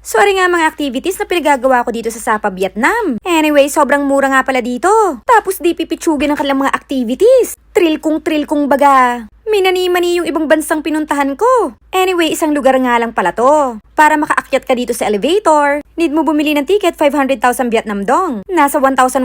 Sorry nga mga activities na pinagagawa ko dito sa Sapa, Vietnam. Anyway, sobrang mura nga pala dito. Tapos di pipitsugin ang kanilang mga activities. Thrill kong baga. Minani-mani yung ibang bansang pinuntahan ko. Anyway, isang lugar nga lang pala to. Para makaakyat ka dito sa elevator, need mo bumili ng ticket 500,000 Vietnam dong. Nasa 1,100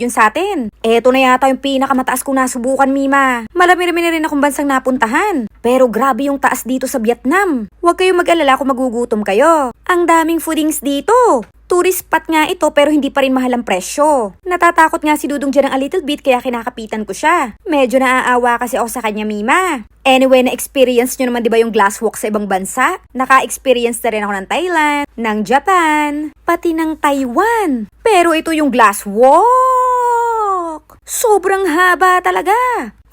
yun sa atin. Eto na yata yung pinakamataas kong nasubukan, Mima. Marami-rami na rin akong bansang napuntahan. Pero grabe yung taas dito sa Vietnam. Huwag kayong mag-alala kung magugutom kayo. Ang daming foodings dito. Tourist spot nga ito pero hindi pa rin mahal ang presyo. Natatakot nga si Dudong dyan ng a little bit kaya kinakapitan ko siya. Medyo naaawa kasi ako sa kanya, Mima. Anyway, na-experience nyo naman diba yung glass walk sa ibang bansa? Naka-experience na rin ako ng Thailand, ng Japan, pati ng Taiwan. Pero ito yung glass walk. Sobrang haba talaga.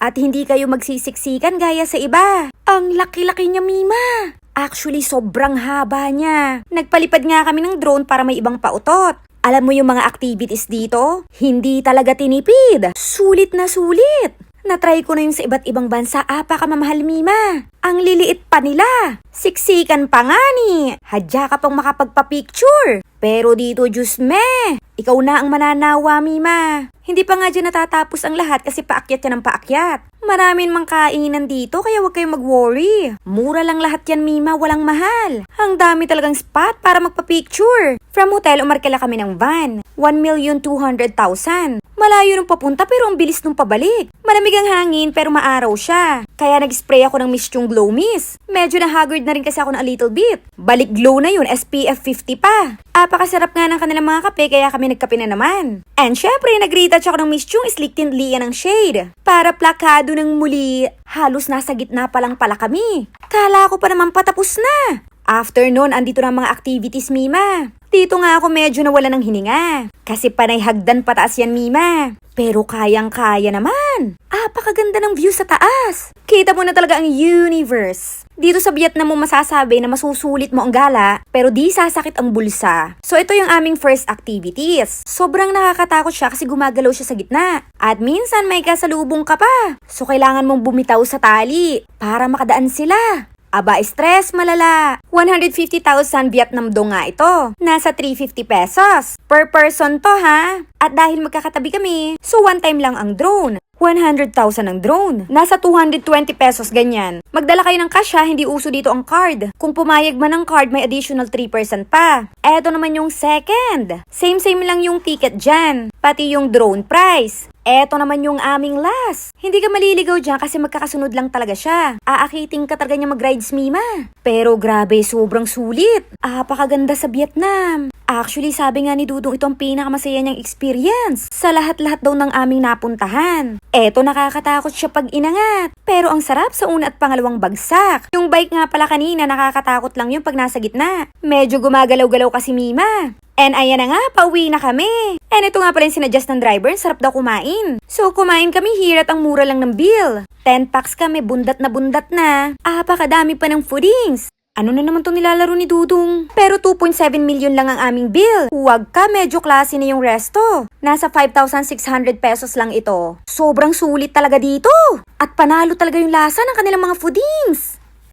At hindi kayo magsisiksikan gaya sa iba. Ang laki-laki niya, Mima. Actually, sobrang haba niya. Nagpalipad nga kami ng drone para may ibang pautot. Alam mo yung mga activities dito? Hindi talaga tinipid. Sulit na sulit. Natry ko na yung sa iba't ibang bansa. Apakamamahal, Mima. Ang liliit pa nila. Siksikan pa nga ni. Hadya ka pang makapagpa-picture. Pero dito, Diyos me. Ikaw na ang mananawa, Mima. Hindi pa nga dyan natatapos ang lahat kasi paakyat yan ng paakyat. Maraming mang kainan dito kaya huwag kayong mag-worry. Mura lang lahat yan, Mima, walang mahal. Ang dami talagang spot para magpa-picture. From hotel, umarkila kami ng van. 1,200,000. Malayo nung papunta pero ang bilis nung pabalik. Malamig ang hangin pero maaraw siya. Kaya nag-spray ako ng mist yung glow mist. Medyo na-haggard na rin kasi ako ng a little bit. Balik glow na yun, SPF 50 pa. Apakasarap nga ng kanilang mga kape kaya kami nagkape na naman. And syempre, nag-retouch ako ng mist yung Sleek Tint Lian ng shade. Para plakado ng muli, halos nasa gitna pa lang pala kami. Kala ko pa naman patapos na. After nun, andito na mga activities, Mima. Dito nga ako medyo nawala ng hininga. Kasi panay hagdan pataas yan, Mima. Pero kayang-kaya naman. Apakaganda ng view sa taas. Kita mo na talaga ang universe. Dito sa Vietnam mo masasabi na masusulit mo ang gala, pero di sasakit ang bulsa. So ito yung aming first activities. Sobrang nakakatakot siya kasi gumagalaw siya sa gitna. At minsan may kasalubong ka pa. So kailangan mong bumitaw sa tali para makadaan sila. Aba, stress malala. 150,000 Vietnam dong nga ito. Nasa 350 pesos. Per person to, ha? At dahil magkakatabi kami, so one time lang ang drone. 100,000 ang drone. Nasa 220 pesos ganyan. Magdala kayo ng cash, ha? Hindi uso dito ang card. Kung pumayag man ang card, may additional 3% pa. Eto naman yung second. Same lang yung ticket dyan. Pati yung drone price. Eto naman yung aming last. Hindi ka maliligaw dyan kasi magkakasunod lang talaga siya. Aakiting ka talaga niya mag-rides, Mima. Pero grabe, sobrang sulit. Apakaganda sa Vietnam. Actually, sabi nga ni Dudong ito ang pinakamasaya niyang experience sa lahat-lahat daw ng aming napuntahan. Eto, nakakatakot siya pag inangat. Pero ang sarap sa una at pangalawang bagsak. Yung bike nga pala kanina, nakakatakot lang yung pag nasa gitna. Medyo gumagalaw-galaw kasi, Mima. And ayan na nga, pauwi na kami. And ito nga pala yung sinuggest ng driver, sarap daw kumain. So kumain kami here at ang mura lang ng bill. 10 packs kami, bundat na. Apakadami pa ng foodings. Ano na naman itong nilalaro ni Dudong? Pero 2.7 million lang ang aming bill. Huwag ka, medyo klase na yung resto. Nasa 5,600 pesos lang ito. Sobrang sulit talaga dito. At panalo talaga yung lasa ng kanilang mga foodings.